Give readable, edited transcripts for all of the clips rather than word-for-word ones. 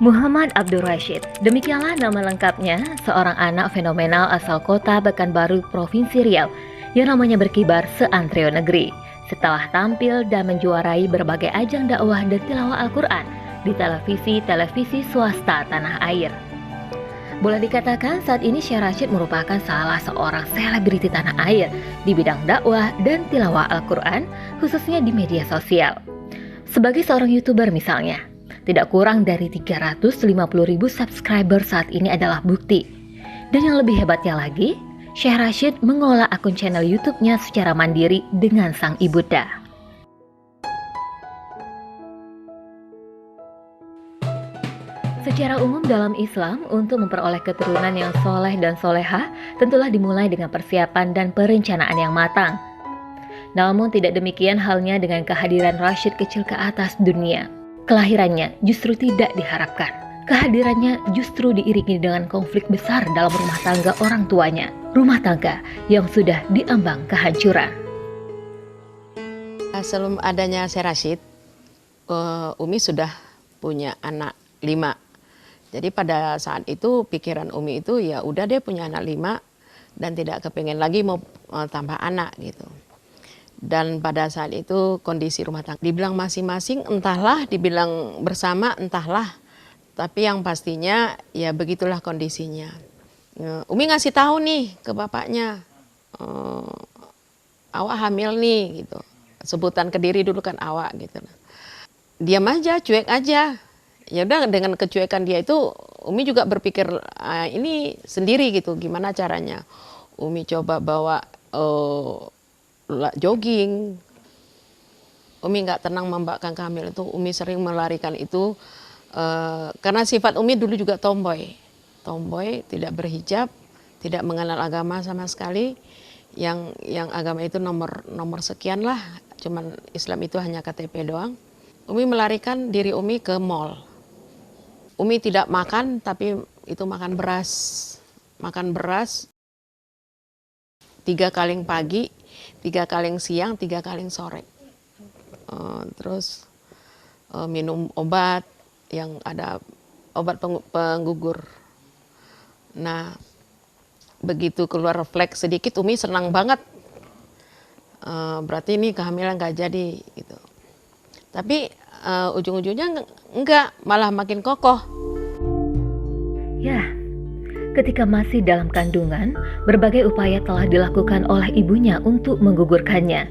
Muhammad Abdul Rashid, demikianlah nama lengkapnya, seorang anak fenomenal asal kota Pekanbaru, Provinsi Riau, yang namanya berkibar seantero negeri. Setelah tampil dan menjuarai berbagai ajang dakwah dan tilawah Al-Quran di televisi swasta tanah air. Boleh dikatakan saat ini Syekh Rashid merupakan salah seorang selebriti tanah air di bidang dakwah dan tilawah Al-Quran, khususnya di media sosial. Sebagai seorang YouTuber misalnya, tidak kurang dari 350.000 subscriber saat ini adalah bukti. Dan yang lebih hebatnya lagi, Syekh Rashid mengelola akun channel YouTube-nya secara mandiri dengan sang ibunda. Secara umum dalam Islam, untuk memperoleh keturunan yang soleh dan solehah, tentulah dimulai dengan persiapan dan perencanaan yang matang. Namun tidak demikian halnya dengan kehadiran Rashid kecil ke atas dunia. Kelahirannya justru tidak diharapkan. Kehadirannya justru diiringi dengan konflik besar dalam rumah tangga orang tuanya. Rumah tangga yang sudah diambang kehancuran. Sebelum adanya Syekh Rashid, Umi sudah punya anak 5. Jadi pada saat itu pikiran Umi itu ya udah deh punya anak 5 dan tidak kepengen lagi mau tambah anak gitu. Dan pada saat itu kondisi rumah tangga dibilang masing-masing entahlah, dibilang bersama entahlah. Tapi yang pastinya ya begitulah kondisinya. Umi ngasih tahu nih ke bapaknya, awak hamil nih gitu. Sebutan Kediri dulu kan awak gitu. Diam aja, cuek aja. Ya udah, dengan kecuekan dia itu Umi juga berpikir ini sendiri gitu, gimana caranya. Umi coba bawa jogging. Umi nggak tenang membawakan hamil itu. Umi sering melarikan itu karena sifat Umi dulu juga tomboy, tidak berhijab, tidak mengenal agama sama sekali. Yang agama itu nomor sekian lah, cuman Islam itu hanya KTP doang. Umi melarikan diri Umi ke mall. Umi tidak makan, tapi itu makan beras 3 kali pagi, 3 kali siang, 3 kali sore. Terus minum obat yang ada obat penggugur. Nah, begitu keluar flek sedikit, Umi senang banget. Berarti ini kehamilan gak jadi gitu. Tapi ujung-ujungnya enggak, malah makin kokoh. Ya, ketika masih dalam kandungan, berbagai upaya telah dilakukan oleh ibunya untuk menggugurkannya.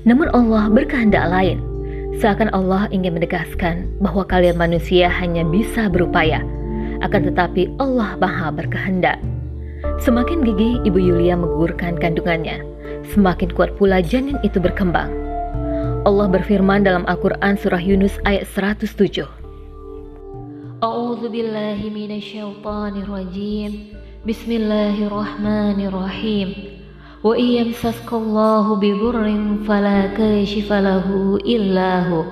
Namun Allah berkehendak lain. Seakan Allah ingin menegaskan bahwa kalian manusia hanya bisa berupaya, akan tetapi Allah Maha berkehendak. Semakin gigih Ibu Yulia menggugurkan kandungannya, semakin kuat pula janin itu berkembang. Allah berfirman dalam Al-Quran surah Yunus ayat 107. A'udzu billahi minasyaitonir rajim. Bismillahirrahmanirrahim. Wa iyamsaskallahu bidurrin fala kashifa lahu illa hu.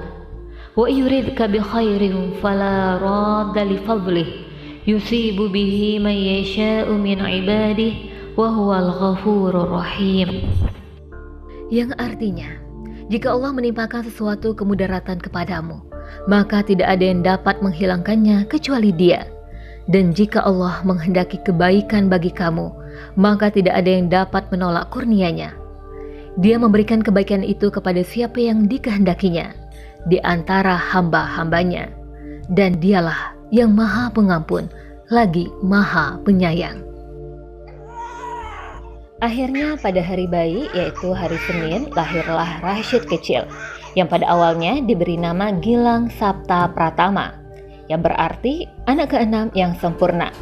Wa yuridka bi khairin fala radda li fadlih. Yusibu bihi man yasha'u min ibadihi wa huwal ghafurur rahim. Yang artinya, jika Allah menimpakan sesuatu kemudaratan kepadamu, maka tidak ada yang dapat menghilangkannya kecuali Dia. Dan jika Allah menghendaki kebaikan bagi kamu, maka tidak ada yang dapat menolak kurnia-Nya. Dia memberikan kebaikan itu kepada siapa yang dikehendakinya di antara hamba-hambanya. Dan Dialah yang Maha Pengampun lagi Maha Penyayang. Akhirnya pada hari bayi, yaitu hari Senin, lahirlah Rashid kecil, yang pada awalnya diberi nama Gilang Sapta Pratama, yang berarti anak ke-6 yang sempurna.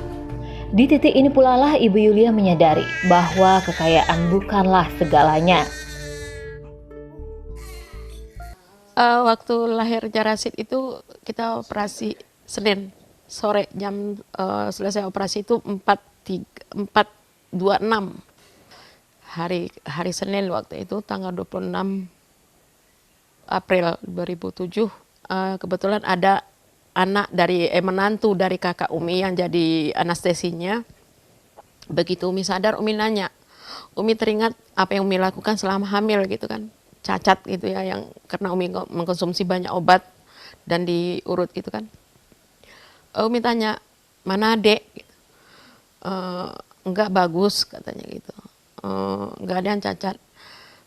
Di titik ini pula lah Ibu Yulia menyadari bahwa kekayaan bukanlah segalanya. Waktu lahirnya Rashid itu kita operasi Senin sore, jam selesai operasi itu 4.26. Hari Senin waktu itu tanggal 26 April 2007. Kebetulan ada menantu dari kakak Umi yang jadi anestesinya. Begitu Umi sadar, Umi nanya. Umi teringat apa yang Umi lakukan selama hamil gitu kan. Cacat gitu ya, yang karena Umi mengkonsumsi banyak obat dan diurut gitu kan. Umi tanya, mana adek? Enggak, bagus katanya gitu. Enggak ada yang cacat.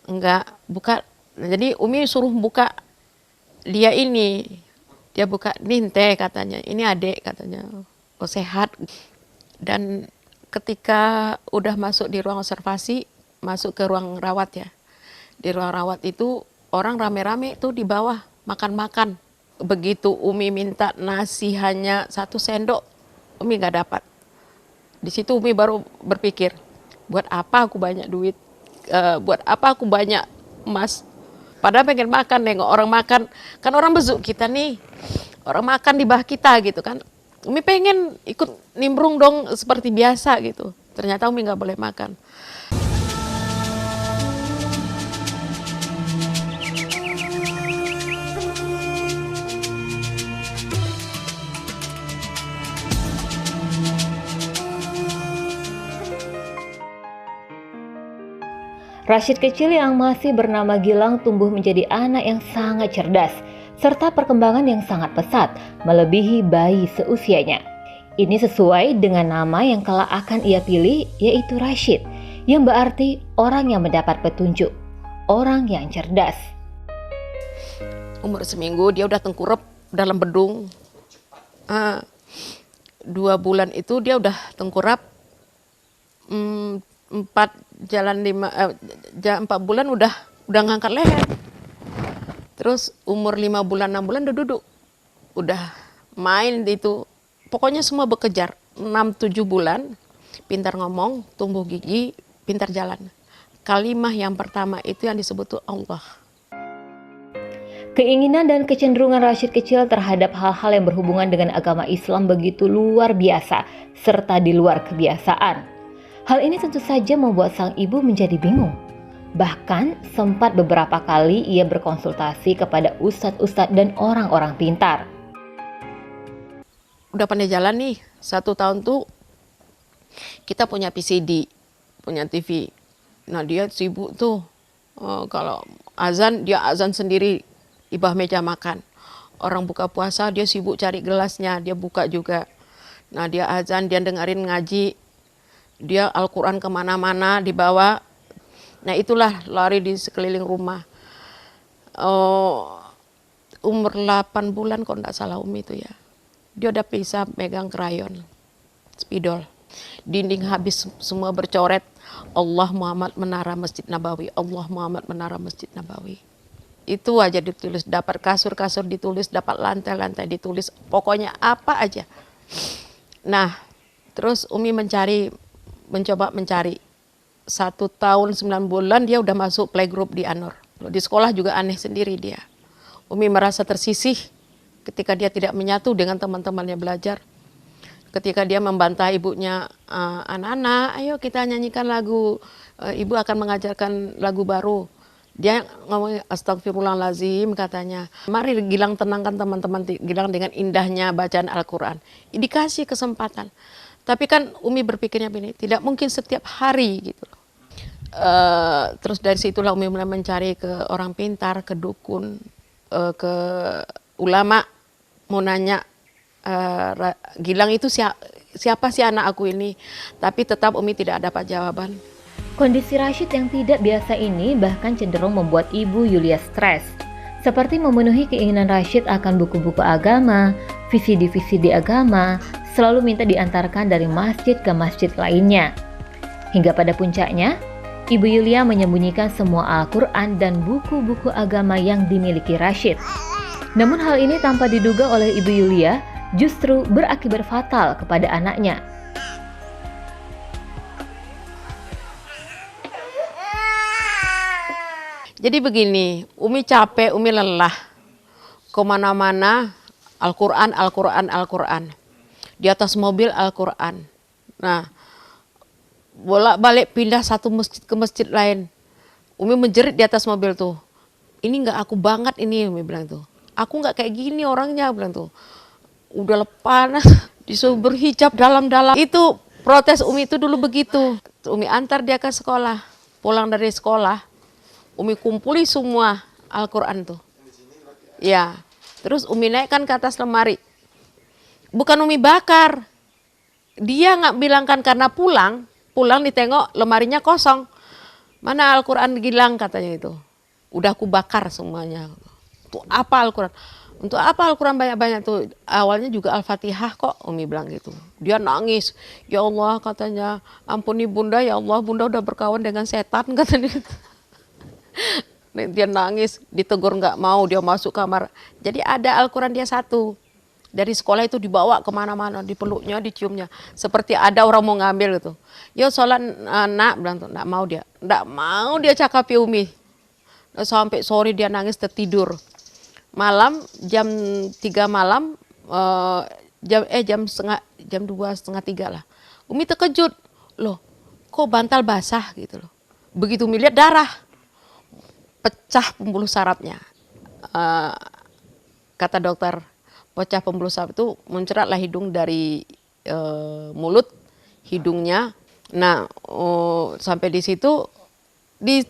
Enggak, buka. Jadi Umi suruh buka dia ini. Dia buka, ninte katanya. Ini adek katanya. Oh sehat. Dan ketika udah masuk di ruang observasi, masuk ke ruang rawat ya. Di ruang rawat itu orang rame-rame tuh di bawah makan-makan. Begitu Umi minta nasi hanya 1 sendok, Umi nggak dapat. Di situ Umi baru berpikir, buat apa aku banyak duit, buat apa aku banyak emas. Padahal pengen makan, nengok orang makan, kan orang bezuk kita nih, orang makan di bawah kita gitu kan. Umi pengen ikut nimbrung dong seperti biasa gitu. Ternyata Umi nggak boleh makan. Rashid kecil yang masih bernama Gilang tumbuh menjadi anak yang sangat cerdas, serta perkembangan yang sangat pesat, melebihi bayi seusianya. Ini sesuai dengan nama yang kelak akan ia pilih, yaitu Rashid, yang berarti orang yang mendapat petunjuk, orang yang cerdas. Umur seminggu dia udah tengkurap dalam bedung. 2 bulan itu dia udah tengkurap. 4 bulan udah ngangkat leher. Terus umur 5 bulan 6 bulan udah duduk, udah main itu, pokoknya semua bekejar. 6-7 bulan pintar ngomong, tumbuh gigi, pintar jalan. Kalimah yang pertama itu yang disebut tuh Allah. Keinginan dan kecenderungan Rashid kecil terhadap hal-hal yang berhubungan dengan agama Islam begitu luar biasa, serta di luar kebiasaan. Hal ini tentu saja membuat sang ibu menjadi bingung. Bahkan sempat beberapa kali ia berkonsultasi kepada ustadz-ustadz dan orang-orang pintar. Udah pandai jalan nih, 1 tahun tuh kita punya PCD, punya TV. Nah dia sibuk tuh, kalau azan dia azan sendiri di bawah meja makan. Orang buka puasa dia sibuk cari gelasnya, dia buka juga. Nah dia azan, dia dengerin ngaji. Dia Al-Quran kemana-mana dibawa. Nah itulah lari di sekeliling rumah. Umur 8 bulan kalau tidak salah Umi itu ya. Dia udah bisa megang krayon, spidol. Dinding habis semua bercoret. Allah Muhammad Menara Masjid Nabawi. Allah Muhammad Menara Masjid Nabawi. Itu aja ditulis. Dapat kasur-kasur ditulis, dapat lantai-lantai ditulis. Pokoknya apa aja. Nah terus Umi mencoba mencari. 1 tahun 9 bulan dia udah masuk playgroup di Anur. Di sekolah juga aneh sendiri dia. Umi merasa tersisih ketika dia tidak menyatu dengan teman-temannya belajar. Ketika dia membantah ibunya, anak-anak ayo kita nyanyikan lagu, ibu akan mengajarkan lagu baru. Dia ngomong astagfirullahaladzim katanya. Mari Gilang tenangkan teman-teman Gilang dengan indahnya bacaan Al-Quran. Dikasih kesempatan. Tapi kan Umi berpikirnya begini, tidak mungkin setiap hari gitu. Terus dari situlah Umi mulai mencari ke orang pintar, ke dukun, ke ulama, mau nanya, Gilang itu siapa sih anak aku ini? Tapi tetap Umi tidak dapat jawaban. Kondisi Rashid yang tidak biasa ini bahkan cenderung membuat Ibu Yulia stres. Seperti memenuhi keinginan Rashid akan buku-buku agama, VCD-VCD agama, selalu minta diantarkan dari masjid ke masjid lainnya. Hingga pada puncaknya, Ibu Yulia menyembunyikan semua Al-Quran dan buku-buku agama yang dimiliki Rashid. Namun hal ini tanpa diduga oleh Ibu Yulia justru berakibat fatal kepada anaknya. Jadi begini, Umi capek, Umi lelah. Kemana-mana Al-Quran, Al-Quran, Al-Quran. Di atas mobil Al-Quran. Nah, bolak-balik pindah satu masjid ke masjid lain. Umi menjerit di atas mobil tuh. Ini nggak aku banget ini, Umi bilang tuh. Aku nggak kayak gini orangnya, bilang tuh. Udah panas, disuruh berhijab dalam-dalam. Itu protes Umi itu dulu begitu. Umi antar dia ke sekolah. Pulang dari sekolah, Umi kumpuli semua Al-Quran tuh. Ya, terus Umi naikkan ke atas lemari. bukan Umi bakar. Dia nggak bilangkan karena pulang ditengok lemarinya kosong. Mana Al-Quran Gilang katanya itu. Udah aku bakar semuanya. Untuk apa Al-Quran? Untuk apa Al-Quran banyak-banyak tuh? Awalnya juga Al-Fatihah kok, Umi bilang gitu. Dia nangis. Ya Allah katanya, ampuni Bunda, ya Allah Bunda udah berkawan dengan setan katanya. Dia nangis, ditegur nggak mau, dia masuk kamar. Jadi ada Al-Quran dia satu. Dari sekolah itu dibawa kemana-mana, dipeluknya, diciumnya. Seperti ada orang mau ngambil gitu. Yo sholat nak, bilang tuh, nggak mau dia. Nggak mau dia cakapi Umi. Sampai sore dia nangis tertidur. Malam jam 3 malam, jam 2 setengah 3 lah. Umi terkejut. Loh, kok bantal basah gitu loh. Begitu Umi lihat darah. Pecah pembuluh sarafnya. Kata dokter, pecah pembuluh saraf itu menceratlah hidung dari mulut, hidungnya. Nah, sampai di situ di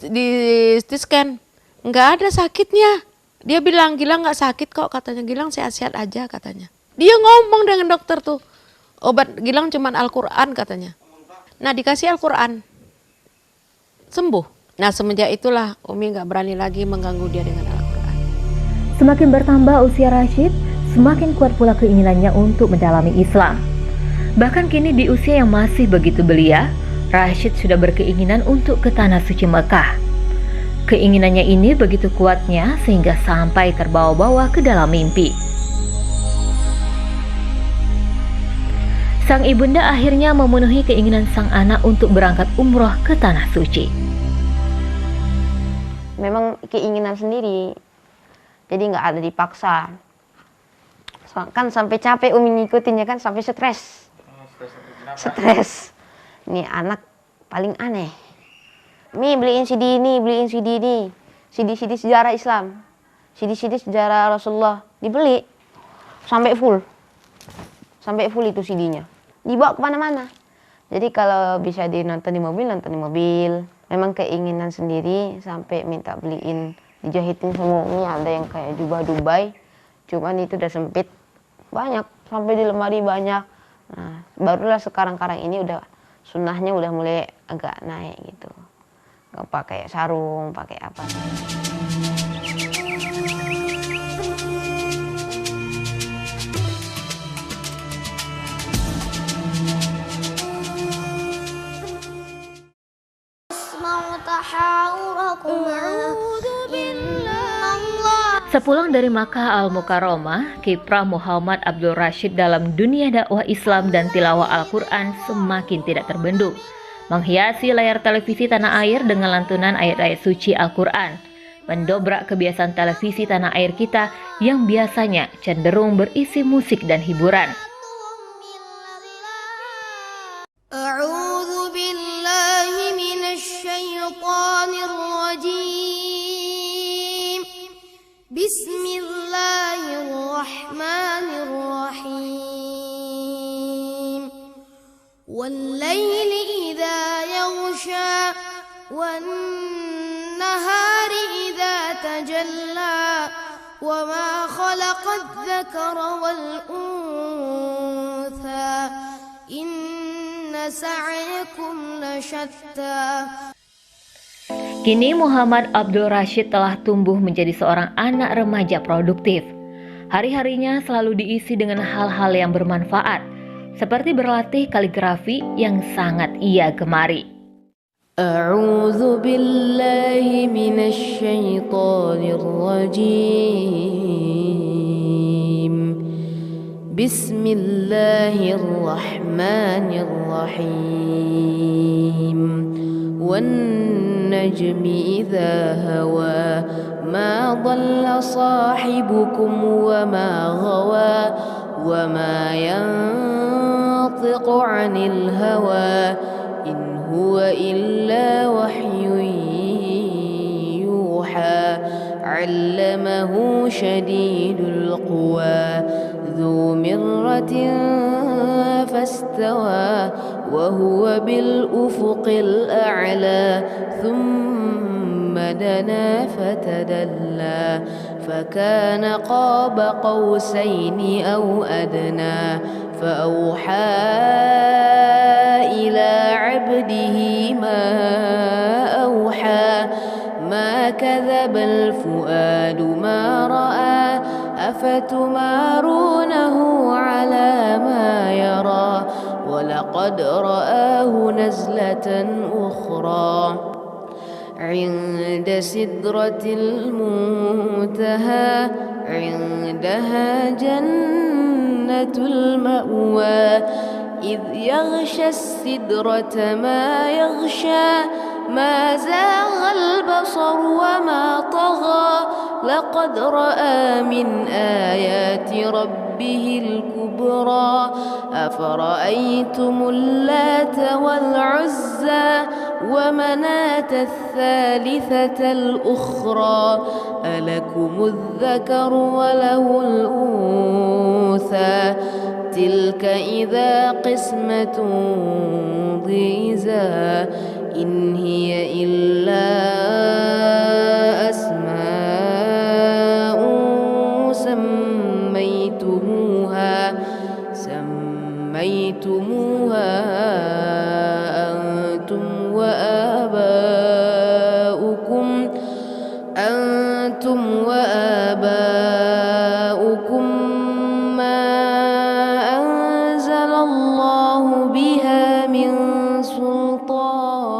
scan, nggak ada sakitnya. Dia bilang, Gilang nggak sakit kok katanya, Gilang sehat-sehat aja katanya. Dia ngomong dengan dokter tuh, obat Gilang cuman Al-Quran katanya. Nah dikasih Al-Quran, sembuh. Nah semenjak itulah Umi nggak berani lagi mengganggu dia dengan Al-Quran. Semakin bertambah usia Rashid, semakin kuat pula keinginannya untuk mendalami Islam. Bahkan kini di usia yang masih begitu belia, Rashid sudah berkeinginan untuk ke Tanah Suci Mekah. Keinginannya ini begitu kuatnya sehingga sampai terbawa-bawa ke dalam mimpi. Sang ibunda akhirnya memenuhi keinginan sang anak untuk berangkat umroh ke Tanah Suci. Memang keinginan sendiri, jadi nggak ada dipaksa. Kan sampai capek Umi ngikutinnya kan, sampai stres. Stres. Nih anak paling aneh. Mi beliin CD ini, beliin CD ini. CD-CD sejarah Islam. CD-CD sejarah Rasulullah. Dibeli. Sampai full. Sampai full itu CD-nya. Dibawa kemana-mana. Jadi kalau bisa nonton di mobil, nonton di mobil. Memang keinginan sendiri sampai minta beliin. Dijahitin semua Umi, ada yang kayak jubah Dubai. Cuman itu udah sempit. Banyak. Sampai di lemari banyak. Nah, barulah sekarang-karang ini udah sunnahnya udah mulai agak naik gitu. Nggak pakai sarung, pakai apa. Sepulang dari Makkah Al-Mukarramah, kiprah Muhammad Abdul Rashid dalam dunia dakwah Islam dan tilawah Al-Quran semakin tidak terbendung, menghiasi layar televisi tanah air dengan lantunan ayat-ayat suci Al-Quran, mendobrak kebiasaan televisi tanah air kita yang biasanya cenderung berisi musik dan hiburan. A'udzu billahi minasy syaithanir rajim. Bismillahirrahmanirrahim. Wal-laili idza yaghsha wan-nahari idza tajalla wa ma khalaqadz-dzakara wal-untha inna sa'yakum lasyatta. Kini Muhammad Abdul Rashid telah tumbuh menjadi seorang anak remaja produktif. Hari-harinya selalu diisi dengan hal-hal yang bermanfaat, seperti berlatih kaligrafi yang sangat ia gemari. A'udzu billahi minasy syaithanir rajim. Bismillahirrahmanirrahim. وَالنَّجْمِ إِذَا هَوَى مَا ضَلَّ صَاحِبُكُمْ وَمَا غَوَى وَمَا يَنطِقُ عَنِ الْهَوَى إِنْ هُوَ إِلَّا وَحْيٌ يُوحَى عَلَّمَهُ شَدِيدُ الْقُوَى ذُو مِرَّةٍ فاستوى وهو بالأفق الأعلى ثم دنا فتدلى فكان قاب قوسين أو أدنى فأوحى إلى عبده ما أوحى ما كذب الفؤاد ما رأى أفتمارونه على ما يرى ولقد رآه نزلة أخرى عند سدرة المنتهى عندها جنة المأوى إذ يغشى السدرة ما يغشى ما زاغ البصر وما طغى لقد رأى من آيات ربه الكبرى أفرأيتم اللات والعزى ومناة الثالثة الأخرى ألكم الذكر وله الأنثى تلك إذا قسمة ضيزى إن هي إلا أسماء سميتموها أنتم وآباؤكم ما أنزل الله بها من سلطان.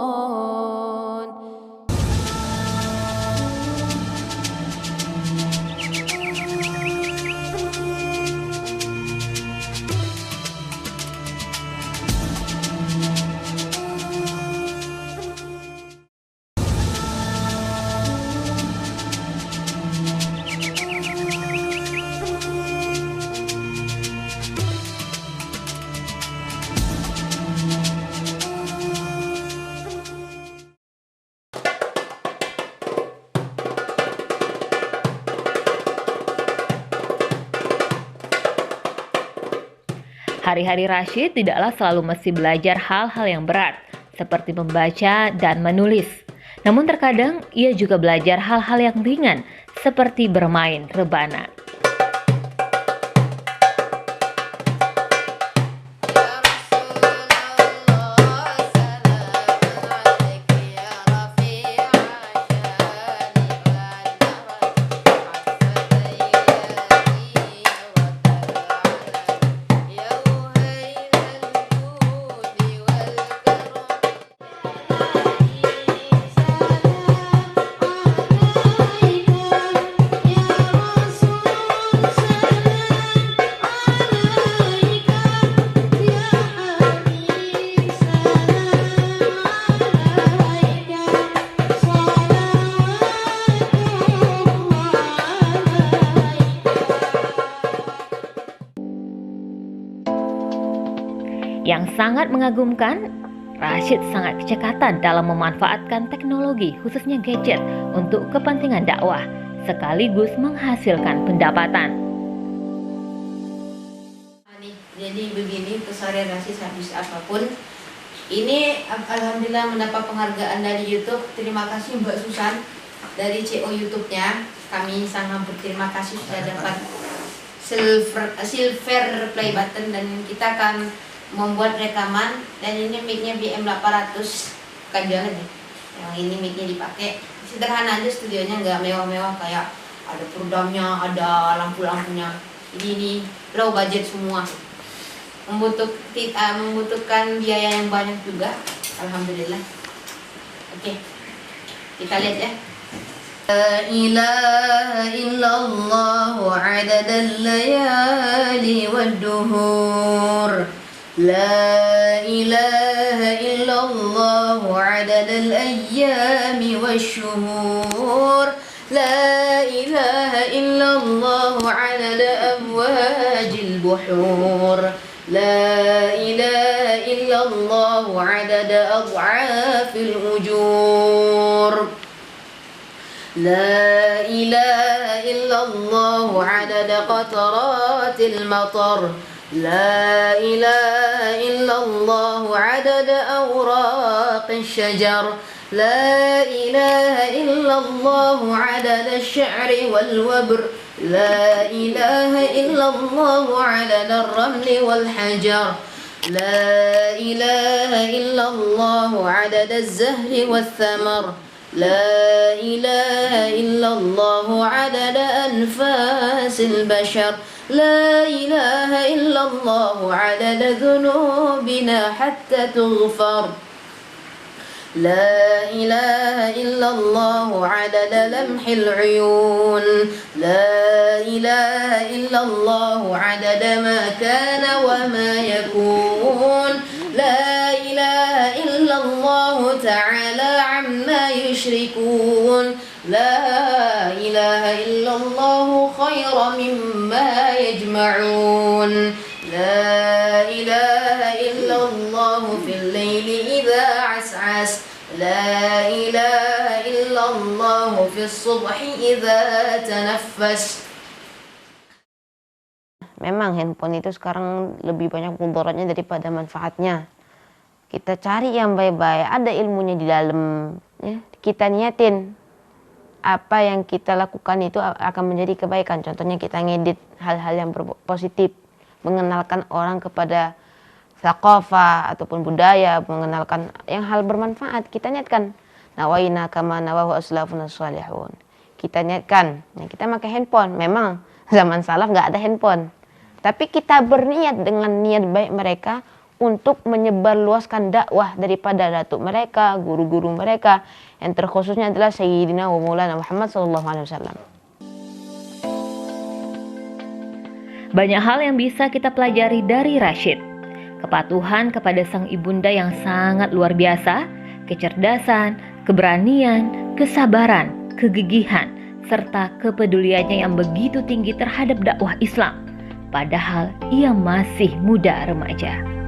Hari-hari Rashid tidaklah selalu mesti belajar hal-hal yang berat, seperti membaca dan menulis. Namun terkadang ia juga belajar hal-hal yang ringan, seperti bermain rebana. Yang sangat mengagumkan, Rashid sangat kecekatan dalam memanfaatkan teknologi, khususnya gadget, untuk kepentingan dakwah, sekaligus menghasilkan pendapatan. Jadi begini, keseharian Rashid habis apapun. Ini alhamdulillah mendapat penghargaan dari YouTube. Terima kasih Mbak Susan dari CO YouTube-nya. Kami sangat berterima kasih sudah dapat silver play button, dan kita akan membuat rekaman. Dan ini mic-nya BM800, bukan jangan ya. Yang ini mic-nya dipakai sederhana aja, studionya nggak mewah-mewah kayak ada peredamnya, ada lampu-lampunya. Ini low budget semua. Membutuhkan biaya yang banyak juga. Alhamdulillah. Oke, kita lihat ya. La ilaha illallah adadal layali wad-duhur. La ilaha illallah adadal ayyami wash-shuhur. La ilaha illallah adada amwajil buhur. لا إله إلا الله عدد أضعاف الأجور. لا إله إلا الله عدد قطرات المطر. لا إله إلا الله عدد أوراق الشجر. لا إله إلا الله عدد الشعر والوبر لا إله إلا الله عدد الرمل والحجر لا إله إلا الله عدد الزهر والثمر لا إله إلا الله عدد أنفاس البشر لا إله إلا الله عدد ذنوبنا حتى تغفر لا إله إلا الله عدد لمح العيون لا إله إلا الله عدد ما كان وما يكون لا إله إلا الله تعالى عما يشركون لا إله إلا الله خير مما يجمعون لا إله إلا الله في الليل إذا عسعس لا إله إلا الله في الصبح إذا تنفس. Memang handphone itu sekarang lebih banyak mudaratnya daripada manfaatnya. Kita cari yang baik-baik, ada ilmunya di dalam, ya. Kita niatin apa yang kita lakukan itu akan menjadi kebaikan. Contohnya kita ngedit hal-hal yang positif, mengenalkan orang kepada thaqafah ataupun budaya, mengenalkan yang hal bermanfaat. Kita niatkan nawaina kama nawahu aslafuna shalihun. Kita niatkan, ya, kita pakai handphone. Memang zaman salaf nggak ada handphone, tapi kita berniat dengan niat baik mereka untuk menyebarluaskan dakwah daripada datuk mereka, guru-guru mereka, yang terkhususnya adalah Sayyidina wa Maulana Muhammad SAW. Banyak hal yang bisa kita pelajari dari Rashid. Kepatuhan kepada sang ibunda yang sangat luar biasa, kecerdasan, keberanian, kesabaran, kegigihan, serta kepeduliannya yang begitu tinggi terhadap dakwah Islam. Padahal ia masih muda remaja.